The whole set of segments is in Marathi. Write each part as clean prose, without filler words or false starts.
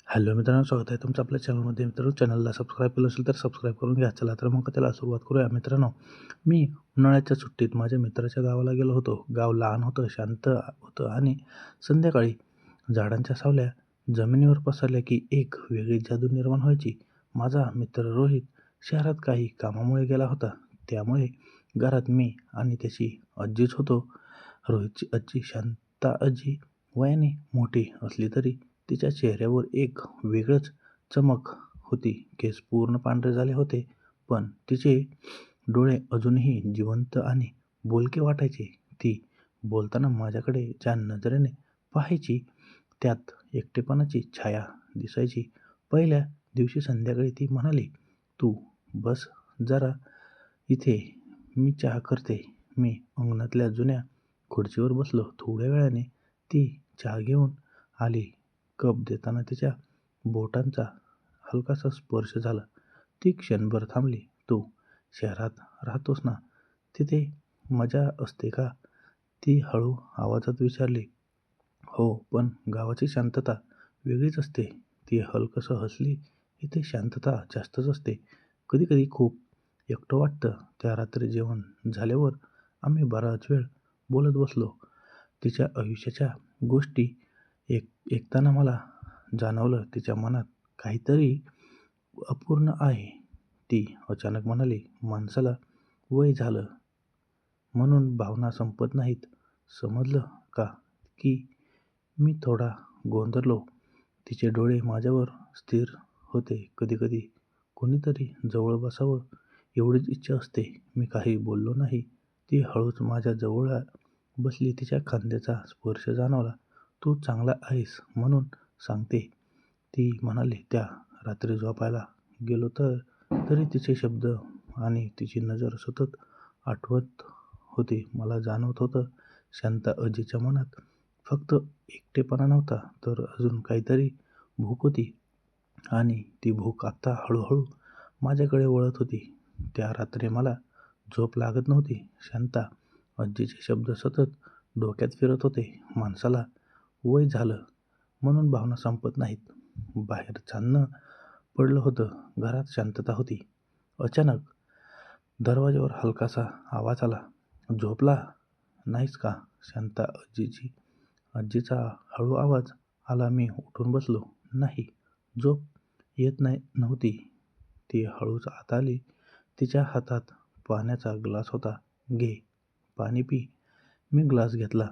हॅलो मित्रांनो, स्वागत आहे तुमचं आपल्या चॅनलमध्ये. मित्रांनो, चॅनलला सबस्क्राईब केलं असेल तर सबस्क्राईब करून घ्या. चला तर मग त्याला सुरुवात करूया. मित्रांनो, मी उन्हाळ्याच्या सुट्टीत माझ्या मित्राच्या गावाला गेलो होतो. गाव लहान होतं, शांत होतं आणि संध्याकाळी झाडांच्या सावल्या जमिनीवर पसरल्या की एक वेगळी जादू निर्माण व्हायची. माझा मित्र रोहित शहरात काही कामामुळे गेला होता. त्यामुळे घरात मी आणि त्याची आजीच होतो. रोहितची आजी शांता आजी वयाने मोठी असली तरी तिच्या चेहऱ्यावर एक वेगळंच चमक होती. केस पूर्ण पांढरे झाले होते, पण तिचे डोळे अजूनही जिवंत आणि बोलके वाटायचे. ती बोलताना माझ्याकडे ज्या नजरेने पाहायची, त्यात एकटेपणाची छाया दिसायची. पहिल्या दिवशी संध्याकाळी ती म्हणाली, "तू बस जरा इथे, मी चहा करते." मी अंगणातल्या जुन्या खुर्चीवर बसलो. थोड्या वेळाने ती चहा घेऊन आली. कप देताना तिच्या बोटांचा हलकासा स्पर्श झाला. ती क्षणभर थांबली. "तू शहरात राहतोस ना, तिथे मजा असते का?" ती हळू आवाजात विचारली. "हो, पण गावाची शांतता वेगळीच असते." ती हलकसं हसली. "इथे शांतता जास्तच असते. कधी-कधी खूप एकटं वाटतं." त्या रात्री जेवण झाल्यावर आम्ही बराच वेळ बोलत बसलो. तिच्या आयुष्याच्या गोष्टी ऐकताना मला जाणवलं, तिच्या मनात काहीतरी अपूर्ण आहे. ती अचानक म्हणाली, "माणसाला वय झालं म्हणून भावना संपत नाहीत. समजलं का?" की मी थोडा गोंधळलो. तिचे डोळे माझ्यावर स्थिर होते. "कधी-कधी कोणीतरी जवळ बसावं एवढीच इच्छा असते." मी काही बोललो नाही. ती हळूच माझ्या जवळ बसली. तिच्या खांद्याचा स्पर्श जाणवला. "तू चांगला आहेस म्हणून सांगते," ती म्हणाली. त्या रात्री झोपायला गेलो तरी तिचे शब्द आणि तिची नजर सतत आठवत होती. मला जाणवत होतं, शांता आजीच्या मनात फक्त एकटेपणा नव्हता, तर अजून काहीतरी भूक होती आणि ती भूक आता हळूहळू माझ्याकडे वळत होती. त्या रात्री मला झोप लागत नव्हती. शांता आजीचे शब्द सतत डोक्यात फिरत होते. "माणसाला वय झालं म्हणून भावना संपत नाहीत." बाहेर चांदणं पडलं होतं. घरात शांतता होती. अचानक दरवाजावर हलकासा आवाज आला. "झोपला नाहीस का?" शांता आजीचा हळू आवाज आला. मी उठून बसलो. "नाही, झोप येत नव्हती." ती हळूच आत आली. तिच्या हातात पाण्याचा ग्लास होता. "घे, पाणी पी." मी ग्लास घेतला.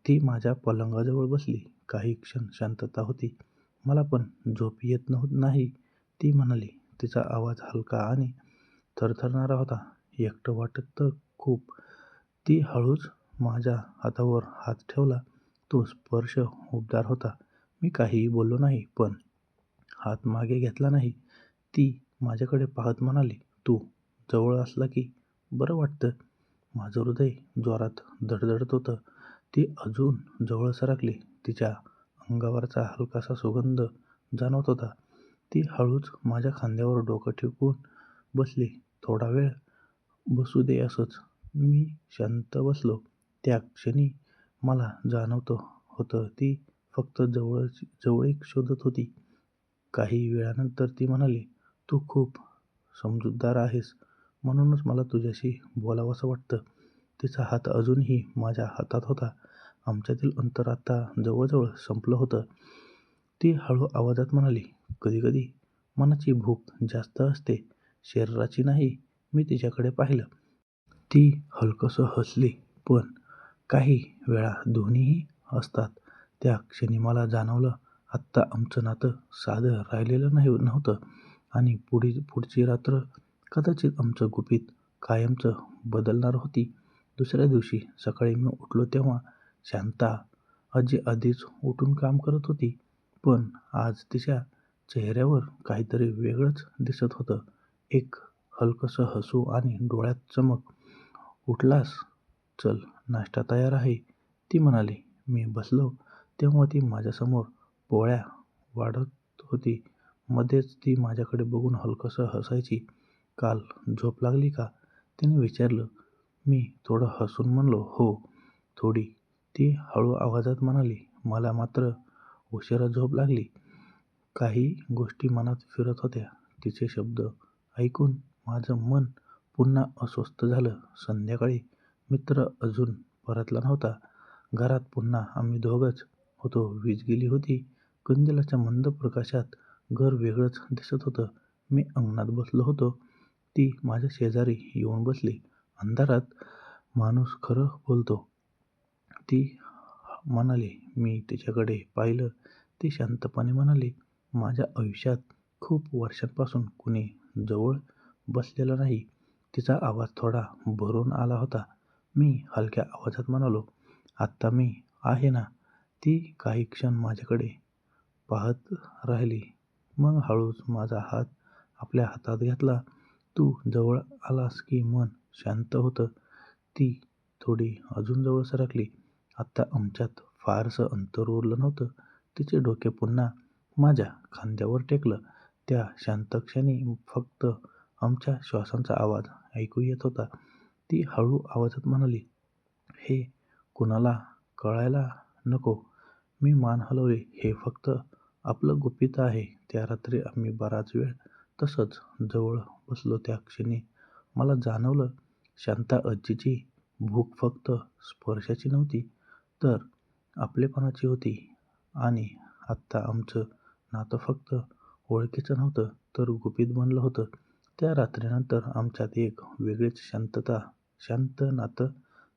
ती माझ्या पलंगाजवळ बसली. काही क्षण शांतता होती. "मला पण झोप येत नाही," ती म्हणाली. तिचा आवाज हलका आणि थरथरणारा होता. "एकटं वाटतं खूप." ती हळूच माझ्या हातावर हात ठेवला. तो स्पर्श उबदार होता. मी काहीही बोललो नाही, पण हात मागे घेतला नाही. ती माझ्याकडे पाहत म्हणाली, "तू जवळ असला की बरं वाटतं." माझं हृदय जोरात धडधडत होतं. ती अजून जवळ सरकली. तिच्या अंगावरचा हलकासा सुगंध जाणवत होता. ती हळूच माझ्या खांद्यावर डोकं ठेवून बसली. "थोडा वेळ बसू दे असंच." मी शांत बसलो. त्या क्षणी मला जाणवत होतं, ती फक्त जवळीक शोधत होती. काही वेळानंतर ती म्हणाली, "तू खूप समजूतदार आहेस, म्हणूनच मला तुझ्याशी बोलावंसं वाटतं." तिचा हात अजूनही माझ्या हातात होता. आमच्यातील अंतर आता जवळजवळ संपलं होतं. ती हळू आवाजात म्हणाली, "कधी-कधी मनाची भूक जास्त असते, शरीराची नाही." मी तिच्याकडे पाहिलं. ती हलकसं हसली. "पण काही वेळा दोन्हीही असतात." त्या क्षणी मला जाणवलं, आत्ता आमचं नातं साधं राहिलेलं नव्हतं आणि पुढची रात्र कदाचित आमचं गुपित कायमचं बदलणार होती. दुसऱ्या दिवशी सकाळी मी उठलो तेव्हा शांता आजी आधीच उठून काम करत होती. पण आज तिच्या चेहऱ्यावर काहीतरी वेगळंच दिसत होतं. एक हलकसं हसू आणि डोळ्यात चमक. "उठलास? चल, नाश्ता तयार आहे," ती म्हणाली. मी बसलो तेव्हा ती माझ्यासमोर पोळ्या वाढत होती. मध्येच ती माझ्याकडे बघून हलकसं हसायची. "काल झोप लागली का?" तिने विचारलं. मी थोडं हसून म्हणलो, "हो, थोडी." ती हळू आवाजात म्हणाली, "मला मात्र उशिरा झोप लागली. काही गोष्टी मनात फिरत होत्या. तिचे शब्द ऐकून माझं मन पुन्हा अस्वस्थ झालं. संध्याकाळी मित्र अजून परतला नव्हता. घरात पुन्हा आम्ही दोघंच होतो. वीज गेली होती. कंदिलाच्या मंद प्रकाशात घर वेगळंच दिसत होतं. मी अंगणात बसलो होतो. ती माझ्या शेजारी येऊन बसली. अंधारात माणूस खरं बोलतो, ती म्हणाली. मी तिच्याकडे पाहिलं. ती शांतपणे म्हणाली, माझ्या आयुष्यात खूप वर्षांपासून कुणी जवळ बसलेलं नाही. तिचा आवाज थोडा भरून आला होता. मी हलक्या आवाजात म्हणालो, आत्ता मी आहे ना. ती काही क्षण माझ्याकडे पाहत राहिली. मग हळूच माझा हात आपल्या हातात घेतला. तू जवळ आलास की मन शांत होतं. ती थोडी अजून जवळ सरकली. आत्ता आमच्यात फारसं अंतर उरलं नव्हतं. तिचे डोके पुन्हा माझ्या खांद्यावर टेकलं. त्या शांत क्षणी फक्त आमच्या श्वासांचा आवाज ऐकू येत होता. ती हळू आवाजात म्हणाली, हे कुणाला कळायला नको. मी मान हलवली. हे फक्त आपलं गुपित आहे. त्या रात्री आम्ही बराच वेळ तसंच जवळ बसलो. त्या क्षणी मला जाणवलं, शांता आजीची भूक फक्त स्पर्शाची नव्हती, तर आपलेपणाची होती. आणि आत्ता आमचं नातं फक्त ओळखीचं नव्हतं, तर गुपित बनलं होतं. त्या रात्रीनंतर आमच्यात एक वेगळीच शांत नातं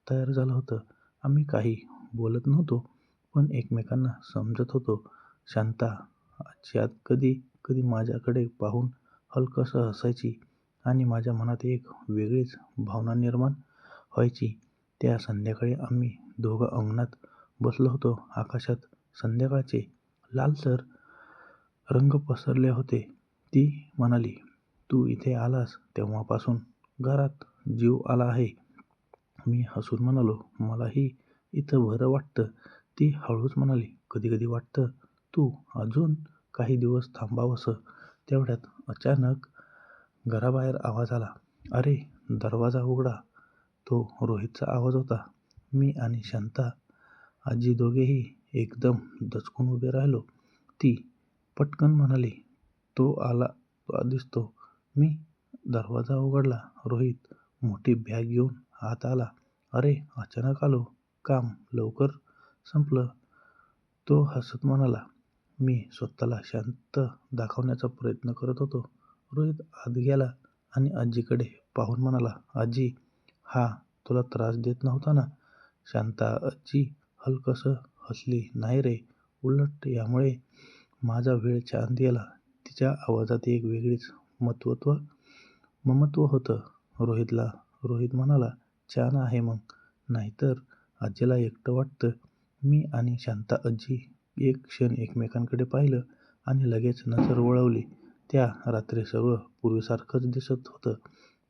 तयार झालं होतं. आम्ही काही बोलत नव्हतो, पण एकमेकांना समजत होतो. शांता आजी कधी कधी माझ्याकडे पाहून हलकंसं हसायची आणि माझ्या मनात एक वेगळीच भावना निर्माण व्हायची. त्या संध्याकाळी आम्ही दोघं अंगणात बसलो होतो. आकाशात संध्याकाळचे लालसर रंग पसरले होते. ती म्हणाली, तू इथे आलास तेव्हापासून घरात जीव आला आहे. मी हसून म्हणालो, मलाही इथं बरं वाटतं. ती हळूच म्हणाली, कधी-कधी वाटतं तू अजून काही दिवस थांबावंसं. तेवढ्यात अचानक घराबाहेर आवाज आला. अरे, दरवाजा उघडा. तो रोहितचा आवाज होता. मी आणि शांता आजी दोघेही एकदम दचकून उभे राहिलो. ती पटकन म्हणाली, तो आला दिसतो. मी दरवाजा उघडला. रोहित मोठी बॅग घेऊन आत आला. अरे, अचानक आलो. काम लवकर संपलं. तो हसत म्हणाला. मी स्वतःला शांत दाखवण्याचा प्रयत्न करत होतो. रोहित आत गेला आणि आजीकडे पाहून म्हणाला, आजी, हा तुला त्रास देत नव्हता ना? शांता आजी हलकंसं हसली. नाही रे, उलट यामुळे माझा वेळ छान गेला. तिच्या आवाजात एक वेगळीच ममत्व होतं. रोहित म्हणाला, छान आहे मग. नाहीतर आजीला एकटं वाटतं. मी आणि शांता आजी एक क्षण एकमेकांकडे पाहिलं आणि लगेच नजर वळवली. त्या रात्री सगळं पूर्वीसारखंच दिसत होतं,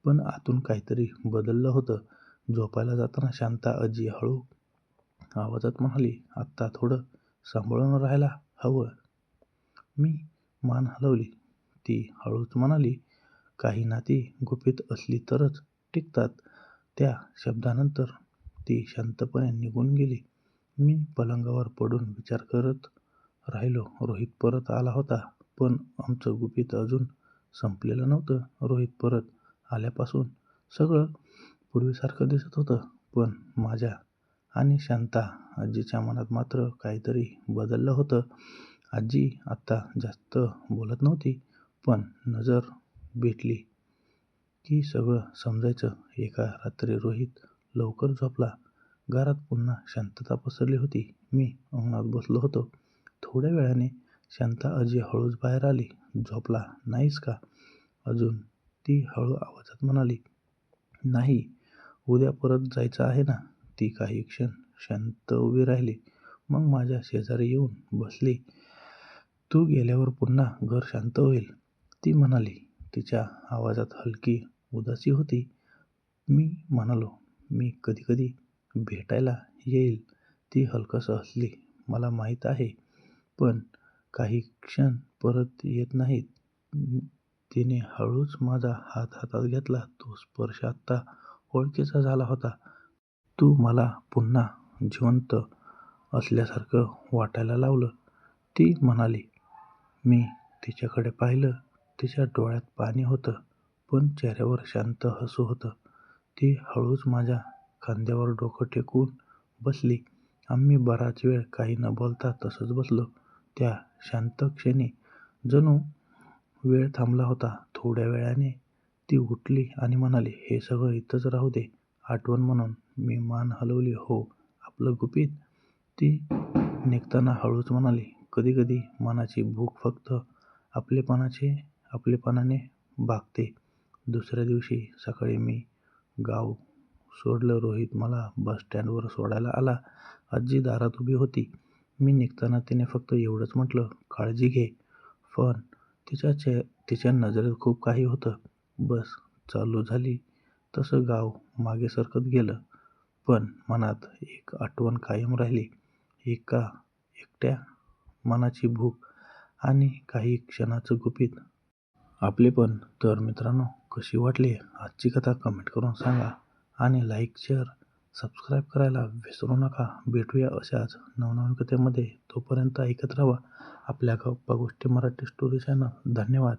पण आतून काहीतरी बदललं होतं. झोपायला जाताना शांता आजी हळू आवाजात म्हणाली, आत्ता थोडं सांभाळून राहायला हवं. मी मान हलवली. ती हळूच म्हणाली, काही नाती गुपित असली तरच टिकतात. त्या शब्दानंतर ती शांतपणे निघून गेली. मी पलंगावर पडून विचार करत राहिलो. रोहित परत आला होता, पण आमचं गुपित अजून संपलेलं नव्हतं. रोहित परत आल्यापासून सगळं पूर्वीसारखं दिसत होतं, पण माझ्या आणि शांता आजीच्या मनात मात्र काहीतरी बदललं होतं. आजी आत्ता जास्त बोलत नव्हती, पण नजर भेटली की सगळं समजायचं. एका रात्री रोहित लवकर झोपला. घरात पुन्हा शांतता पसरली होती. मी अंगणात बसलो होतो. थोड्या वेळाने शांता आजी हळूच बाहेर आली. झोपला नाहीस का अजून? ती हळू आवाजात म्हणाली, नाही, उद्या परत जायचं आहे ना. ती काही क्षण शांत उभी राहिली. मग माझ्या शेजारी येऊन बसली. तू गेल्यावर पुन्हा घर शांत होईल, ती म्हणाली. तिच्या आवाजात हलकी उदासी होती. मी म्हणालो, मी कधी-कधी भेटायला येईल. ती हलकंसं हसली. मला माहीत आहे, पण काही क्षण परत येत नाहीत. तिने हळूच माझा हात हातात घेतला. तो स्पर्श आत्ता ओळखीचा झाला होता. तू मला पुन्हा जिवंत असल्यासारखं वाटायला लावलं. ती म्हणाली. मी तिच्याकडे पाहिलं. तिच्या डोळ्यात पाणी होतं, पण चेहऱ्यावर शांत हसू होतं. ती हळूच माझ्या खांद्यावर डोकं टेकवून बसली. आम्ही बराच वेळ काही न बोलता तसंच बसलो. त्या शांत क्षणी जणू वेळ थांबला होता. थोड्या वेळाने ती उठली आणि म्हणाली, हे सगळं इथंच राहू दे, आठवण म्हणून. मी मान हलवली. हो, आपलं गुपित. ती निघताना हळूच म्हणाली, कधी कधी मनाची भूक फक्त आपलेपणाने भागते. दुसऱ्या दिवशी सकाळी मी गाव सोडलं. रोहित मला बस स्टँडवर सोडायला आला. आजी दारात उभी होती. मी निघताना तिने फक्त एवढंच म्हटलं, काळजी घे. पण तिच्या नजरेत खूप काही होतं. बस चालू झाली तसं गाव मागे सरकत गेलं. पण मनात एक आठवण कायम राहिली. एकट्या मनाची भूक आणि काही क्षणाचं गुपित. आपलेपण. तर मित्रांनो, कशी वाटली आजची कथा कमेंट करून सांगा आणि लाईक, शेअर, सबस्क्राईब करायला विसरू नका. भेटूया अशाच नवनवीन कथेमध्ये. तोपर्यंत ऐकत राहा आपल्या गप्पा गोष्टी मराठी स्टोरी चॅनल. धन्यवाद.